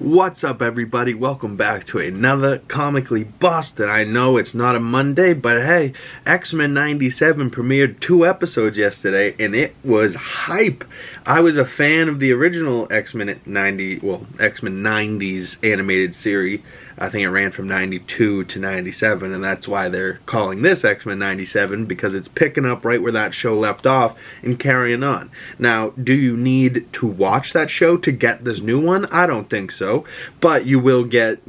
What's up, everybody? Welcome back to another Comically Boston. I know it's not a Monday, but hey, X-Men 97 premiered 2 episodes yesterday, and it was hype. I was a fan of the original X-Men 90s animated series. I think it ran from 92 to 97, and that's why they're calling this X-Men 97, because it's picking up right where that show left off and carrying on. Now, do you need to watch that show to get this new one? I don't think so, but you will get,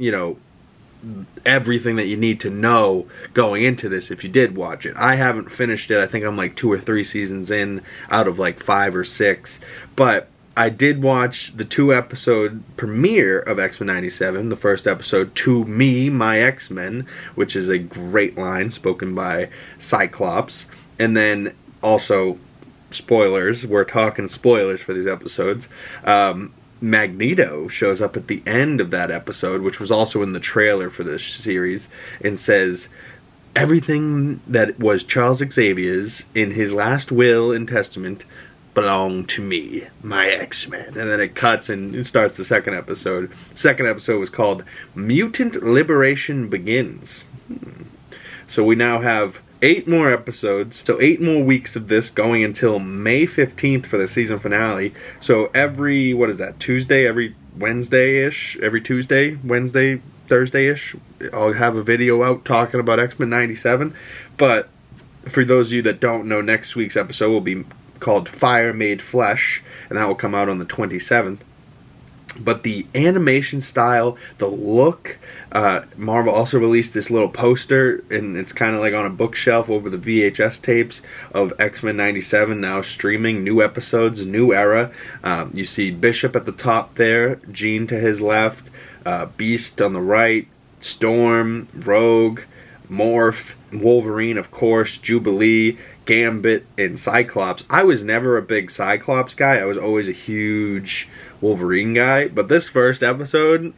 everything that you need to know going into this if you did watch it. I haven't finished it. I think I'm like 2 or 3 seasons in out of like 5 or 6, but I did watch the 2-episode premiere of X-Men 97, the first episode, To Me, My X-Men, which is a great line spoken by Cyclops. And then also, spoilers, we're talking spoilers for these episodes, Magneto shows up at the end of that episode, which was also in the trailer for this series, and says, everything that was Charles Xavier's in his last will and testament belong to me, my X-Men. And then it cuts and it starts the second episode. Second episode was called Mutant Liberation Begins. So we now have 8 more episodes. So 8 more weeks of this going until May 15th for the season finale. So every, Tuesday, every Wednesday-ish, every Tuesday, Wednesday, Thursday-ish, I'll have a video out talking about X-Men 97. But for those of you that don't know, next week's episode will be called Fire Made Flesh, and that will come out on the 27th. But the animation style, the look, Marvel also released this little poster, and it's kind of like on a bookshelf over the VHS tapes of X-Men 97, now streaming, new episodes, new era. You see Bishop at the top there, Jean to his left, Beast on the right, Storm, Rogue, Morph, Wolverine, of course, Jubilee, Gambit, and Cyclops. I was never a big Cyclops guy. I was always a huge Wolverine guy. But this first episode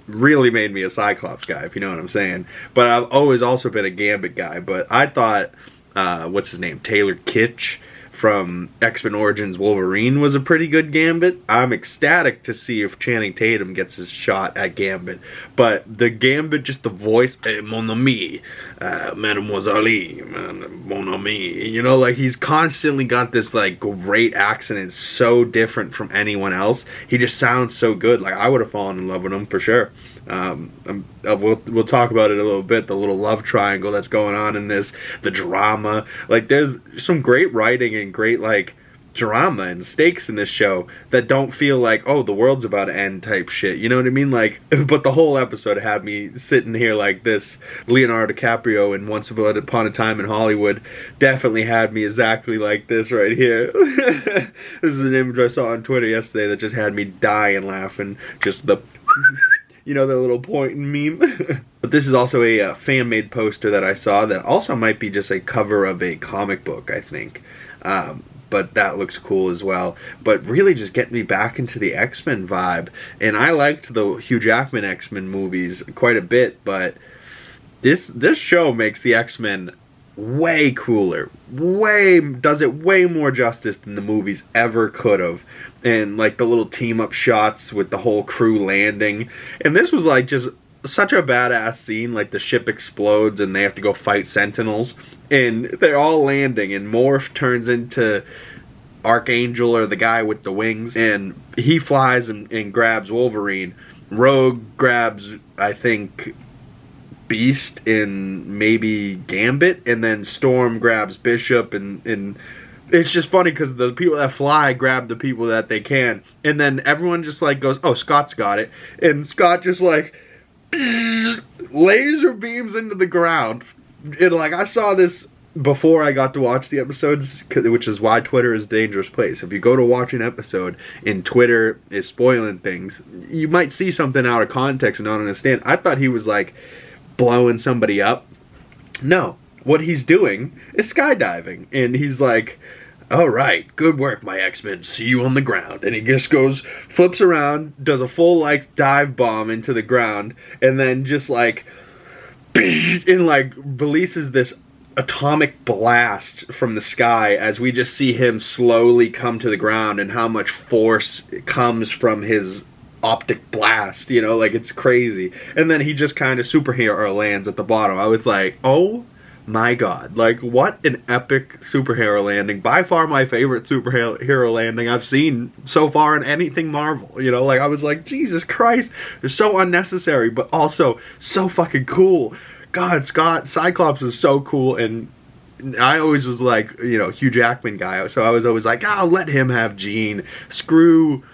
really made me a Cyclops guy, if you know what I'm saying. But I've always also been a Gambit guy. But I thought, what's his name? Taylor Kitsch from X-Men Origins Wolverine was a pretty good Gambit. I'm ecstatic to see if Channing Tatum gets his shot at Gambit. But the Gambit, just the voice, mon ami, mademoiselle, mon ami, like he's constantly got this like great accent. It's so different from anyone else. He just sounds so good. Like I would have fallen in love with him for sure. We'll talk about it a little bit, the little love triangle that's going on in this, the drama. Like there's some great writing and great like drama and stakes in this show that don't feel like, oh, the world's about to end type shit, you know what I mean? Like, but the whole episode had me sitting here like this. Leonardo DiCaprio in Once Upon a Time in Hollywood definitely had me exactly like this right here. This is an image I saw on Twitter yesterday that just had me dying laughing. Just the the little pointing meme. But this is also a fan-made poster that I saw that also might be just a cover of a comic book, I think. But that looks cool as well. But really just getting me back into the X-Men vibe. And I liked the Hugh Jackman X-Men movies quite a bit, but this show makes the X-Men way cooler. Does it way more justice than the movies ever could have. And like the little team up shots with the whole crew landing. And this was like just such a badass scene. Like the ship explodes and they have to go fight Sentinels. And they're all landing and Morph turns into Archangel, or the guy with the wings. And he flies and grabs Wolverine. Rogue grabs, I think, Beast and maybe Gambit. And then Storm grabs Bishop and it's just funny because the people that fly grab the people that they can. And then everyone just like goes, oh, Scott's got it. And Scott just like laser beams into the ground. And like I saw this before I got to watch the episodes, which is why Twitter is a dangerous place. If you go to watch an episode and Twitter is spoiling things, you might see something out of context and not understand. I thought he was like blowing somebody up. No. What he's doing is skydiving. And he's like, all right, good work, my X-Men. See you on the ground. And he just goes, flips around, does a full, like, dive bomb into the ground, and then just, like, and, like, releases this atomic blast from the sky as we just see him slowly come to the ground and how much force comes from his optic blast, you know, like it's crazy. And then he just kind of superhero lands at the bottom. I was like, oh my god, like what an epic superhero landing. By far my favorite superhero landing I've seen so far in anything Marvel, you know, like I was like, Jesus Christ, they're so unnecessary but also so fucking cool. God, Cyclops is so cool, and I always was like, you know, Hugh Jackman guy, so I was always like, I'll let him have Jean, screw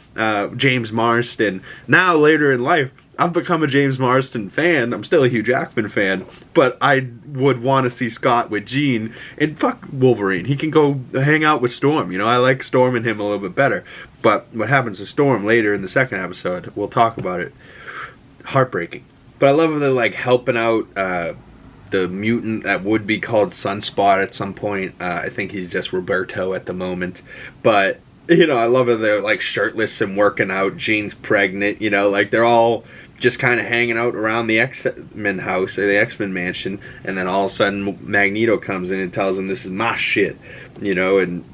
James Marsden. Now later in life I've become a James Marsden fan. I'm still a Hugh Jackman fan, but I would want to see Scott with Jean, and fuck Wolverine. He can go hang out with Storm, you know. I like Storm and him a little bit better. But what happens to Storm later in the second episode, we'll talk about it. Heartbreaking. But I love when they're like helping out the mutant that would be called Sunspot at some point. I think he's just Roberto at the moment. But, you know, I love that they're like shirtless and working out. Jean's pregnant, you know, like they're all just kind of hanging out around the X-Men house, or the X-Men mansion, and then all of a sudden Magneto comes in and tells them this is my shit, you know, and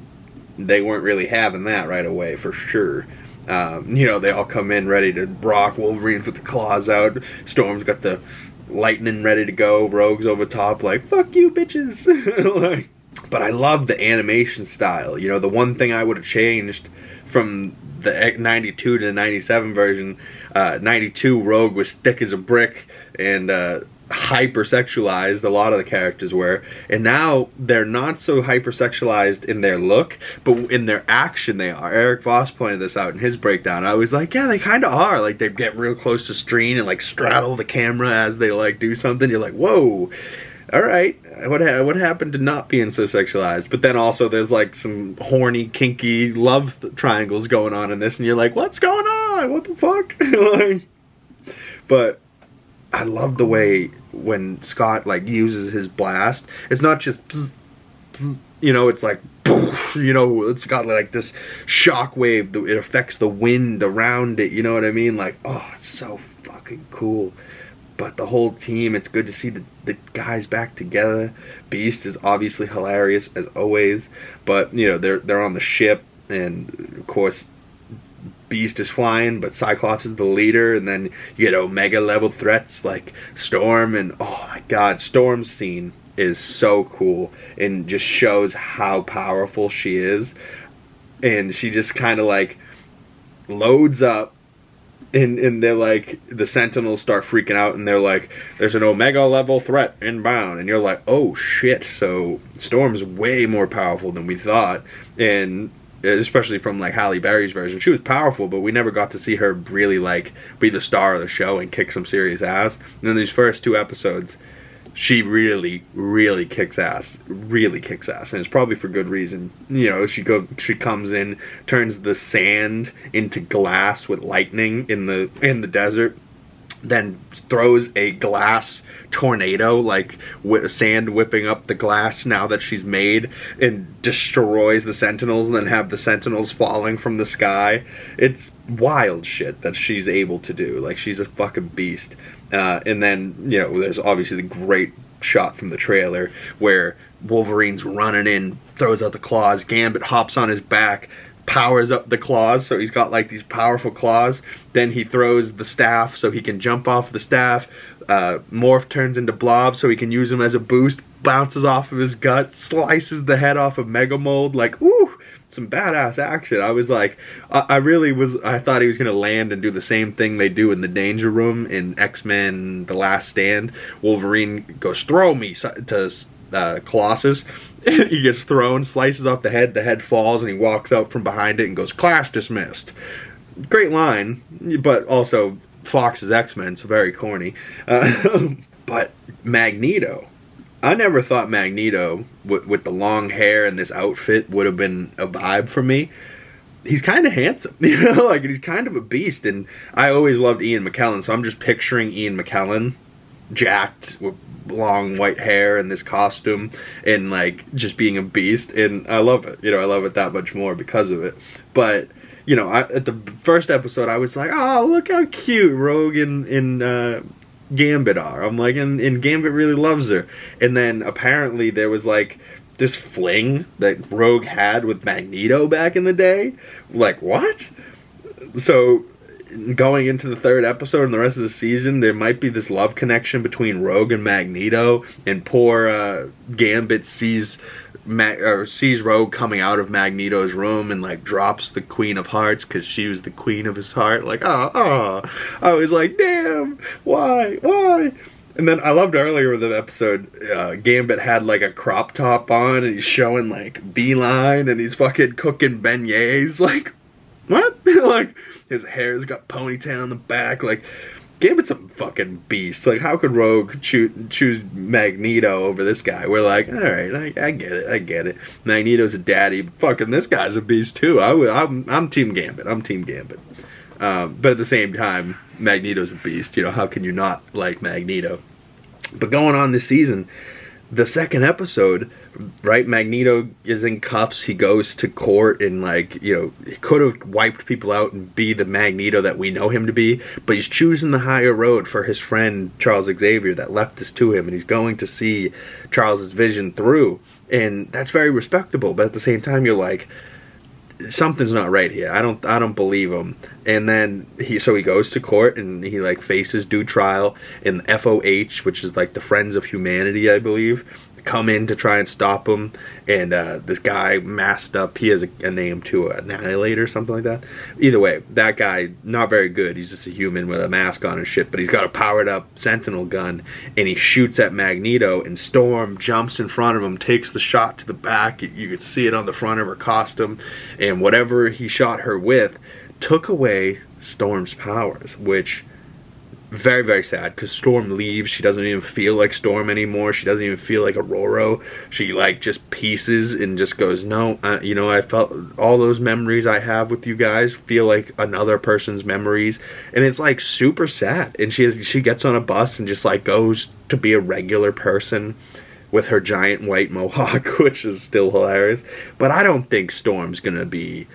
they weren't really having that right away, for sure. You know, they all come in ready to rock. Wolverine's with the claws out, Storm's got the lightning ready to go, Rogue's over top like, fuck you bitches. Like, but I love the animation style, you know. The one thing I would have changed from the 92 to the 97 version, 92 Rogue was thick as a brick and hypersexualized, a lot of the characters were, and now they're not so hypersexualized in their look, but in their action they are. Eric Voss pointed this out in his breakdown. I was like, yeah, they kind of are. Like, they get real close to screen and like straddle the camera as they like do something. You're like, whoa, alright, what happened to not being so sexualized? But then also there's like some horny, kinky love triangles going on in this, and you're like, what's going on? What the fuck? Like, but I love the way when Scott like uses his blast, it's not just, you know, it's like, you know, it's got like this shock wave, it affects the wind around it, you know what I mean? Like, oh, it's so fucking cool. But the whole team, it's good to see the guys back together. Beast is obviously hilarious as always, but you know, they're on the ship, and of course Beast is flying, but Cyclops is the leader, and then you get Omega level threats like Storm, and oh my god, Storm's scene is so cool and just shows how powerful she is. And she just kind of like loads up, and they're like, the Sentinels start freaking out, and they're like, there's an Omega level threat inbound, and you're like, oh shit, so Storm's way more powerful than we thought. And especially from like Halle Berry's version, she was powerful, but we never got to see her really like be the star of the show and kick some serious ass. And in these first two episodes, she really kicks ass, and it's probably for good reason. You know, she comes in, turns the sand into glass with lightning in the desert, then throws a glass tornado, like with sand whipping up the glass now that she's made, and destroys the Sentinels, and then have the Sentinels falling from the sky. It's wild shit that she's able to do. Like, she's a fucking beast. And then, you know, there's obviously the great shot from the trailer where Wolverine's running in, throws out the claws, Gambit hops on his back, powers up the claws, so he's got like these powerful claws. Then he throws the staff so he can jump off the staff. Morph turns into Blob so he can use him as a boost, bounces off of his gut, slices the head off of Megamold. Like, ooh, some badass action. I was like, I thought he was going to land and do the same thing they do in the Danger Room in X-Men The Last Stand. Wolverine goes, throw me, to Colossus. He gets thrown, slices off the head falls, and he walks out from behind it and goes, class dismissed. Great line, but also Fox's X-Men, so very corny. But Magneto, I never thought Magneto, with the long hair and this outfit, would have been a vibe for me. He's kind of handsome, you know, like, he's kind of a beast, and I always loved Ian McKellen, so I'm just picturing Ian McKellen jacked with long white hair and this costume and like just being a beast, and I love it. You know, I love it that much more because of it. But you know, at the first episode I was like, oh, look how cute Rogue and Gambit are. I'm like, and Gambit really loves her. And then apparently there was like this fling that Rogue had with Magneto back in the day. Like, what? So going into the third episode and the rest of the season, there might be this love connection between Rogue and Magneto, and poor Gambit sees Rogue coming out of Magneto's room and like drops the Queen of Hearts because she was the queen of his heart. Like, I was like, damn, why? And then I loved earlier in the episode, Gambit had like a crop top on and he's showing like beeline and he's fucking cooking beignets. Like, what? Like, his hair's got ponytail in the back. Like, Gambit's a fucking beast. Like, how could Rogue choose Magneto over this guy? We're like, alright, I get it. Magneto's a daddy. But fucking this guy's a beast too. I'm Team Gambit. But at the same time, Magneto's a beast. You know, how can you not like Magneto? But going on this season, the second episode, right, Magneto is in cuffs. He goes to court and, like, you know, he could have wiped people out and be the Magneto that we know him to be, but he's choosing the higher road for his friend Charles Xavier that left this to him, and he's going to see Charles's vision through, and that's very respectable. But at the same time, you're like, something's not right here. I don't believe him. And then he goes to court and he like faces due trial, and the FOH, which is like the Friends of Humanity, I believe, come in to try and stop him. And this guy masked up, he has a name too, Annihilate or something like that. Either way, that guy, not very good. He's just a human with a mask on and shit, but he's got a powered up Sentinel gun, and he shoots at Magneto, and Storm jumps in front of him, takes the shot to the back. You could see it on the front of her costume, and whatever he shot her with took away Storm's powers, which, very, very sad, because Storm leaves. She doesn't even feel like Storm anymore. She doesn't even feel like Aurora. She, like, just pieces and just goes, no, you know, I felt all those memories I have with you guys feel like another person's memories. And it's, like, super sad. And she gets on a bus and just, like, goes to be a regular person with her giant white mohawk, which is still hilarious. But I don't think Storm's gonna be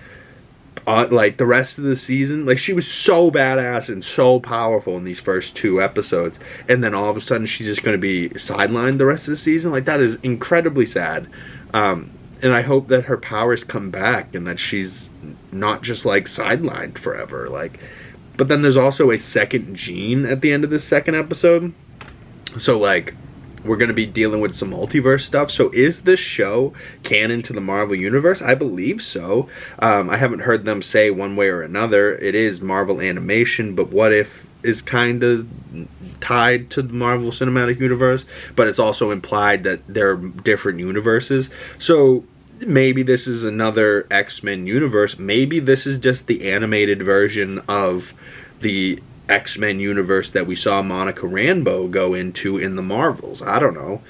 like the rest of the season. Like, she was so badass and so powerful in these first 2 episodes, and then all of a sudden she's just going to be sidelined the rest of the season. Like, that is incredibly sad. And I hope that her powers come back and that she's not just like sidelined forever. Like, but then there's also a second Jean at the end of this second episode, so like, we're going to be dealing with some multiverse stuff. So is this show canon to the Marvel Universe? I believe so. I haven't heard them say one way or another. It is Marvel Animation, but What If is kind of tied to the Marvel Cinematic Universe, but it's also implied that they're different universes. So maybe this is another X-Men universe. Maybe this is just the animated version of the X-Men universe that we saw Monica Rambeau go into in the Marvels. I don't know.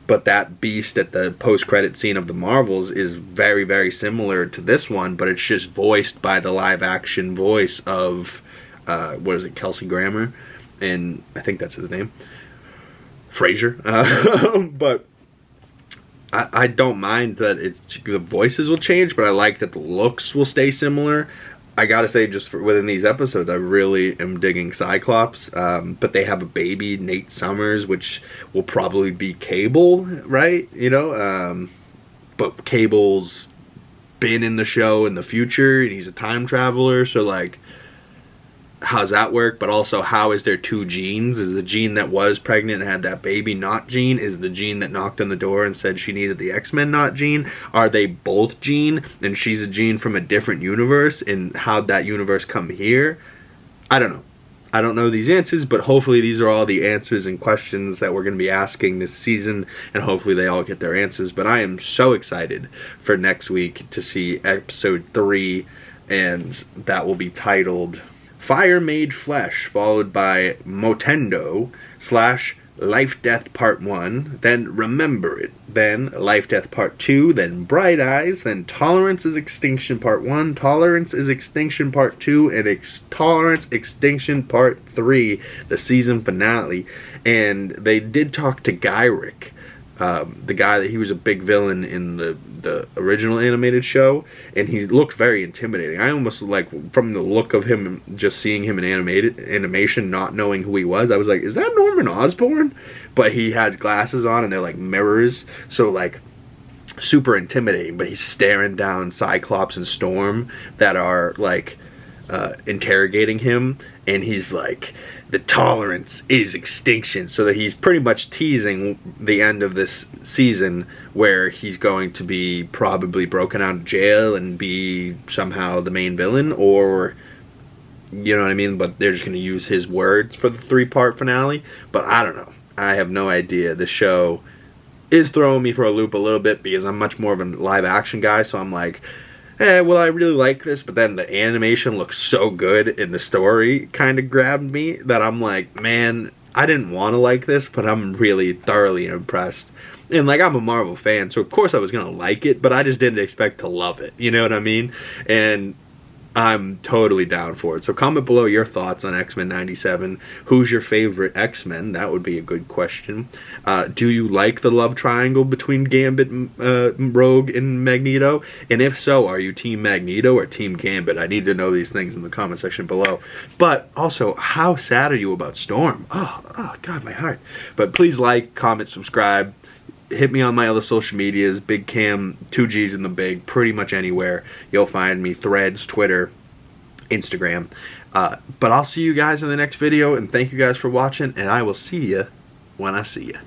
But that beast at the post-credit scene of the Marvels is very, very similar to this one, but it's just voiced by the live-action voice of, what is it, Kelsey Grammer? And I think that's his name. Fraser. But I don't mind that the voices will change, but I like that the looks will stay similar. I gotta say, just within these episodes, I really am digging Cyclops. But they have a baby, Nate Summers, which will probably be Cable, right? You know, but Cable's been in the show in the future, and he's a time traveler, so like, how's that work? But also, how is there 2 Jeans? Is the Jean that was pregnant and had that baby not Jean? Is the Jean that knocked on the door and said she needed the X-Men not Jean? Are they both Jean, and she's a Jean from a different universe, and how'd that universe come here? I don't know. I don't know these answers, but hopefully these are all the answers and questions that we're going to be asking this season, and hopefully they all get their answers. But I am so excited for next week to see episode 3, and that will be titled Fire Made Flesh, followed by Motendo / Life Death Part 1, then Remember It, then Life Death Part 2, then Bright Eyes, then Tolerance is Extinction Part 1, Tolerance is Extinction Part 2, and Tolerance Extinction Part 3, the season finale. And they did talk to Gyrick, the guy that he was a big villain in the original animated show, and he looked very intimidating. I almost, like, from the look of him, just seeing him in animation, not knowing who he was, I was like, is that Norman Osborn? But he has glasses on, and they're like mirrors, so like super intimidating. But he's staring down Cyclops and Storm that are like interrogating him, and he's like, the tolerance is extinction, so that he's pretty much teasing the end of this season where he's going to be probably broken out of jail and be somehow the main villain, or you know what I mean, but they're just going to use his words for the 3-part finale. But I don't know, I have no idea. The show is throwing me for a loop a little bit because I'm much more of a live action guy, so I'm like, well, I really like this, but then the animation looks so good and the story kind of grabbed me that I'm like, man, I didn't want to like this, but I'm really thoroughly impressed. And like, I'm a Marvel fan, so of course I was going to like it, but I just didn't expect to love it, you know what I mean? And I'm totally down for it. So comment below your thoughts on X-Men 97. Who's your favorite X-Men? That would be a good question. Do you like the love triangle between Gambit, Rogue, and Magneto? And if so, are you Team Magneto or Team Gambit? I need to know these things in the comment section below. But also, how sad are you about Storm? Oh God, my heart. But please like, comment, subscribe. Hit me on my other social medias, Big Cam, 2G's in the Big, pretty much anywhere. You'll find me, Threads, Twitter, Instagram. But I'll see you guys in the next video, and thank you guys for watching, and I will see you when I see you.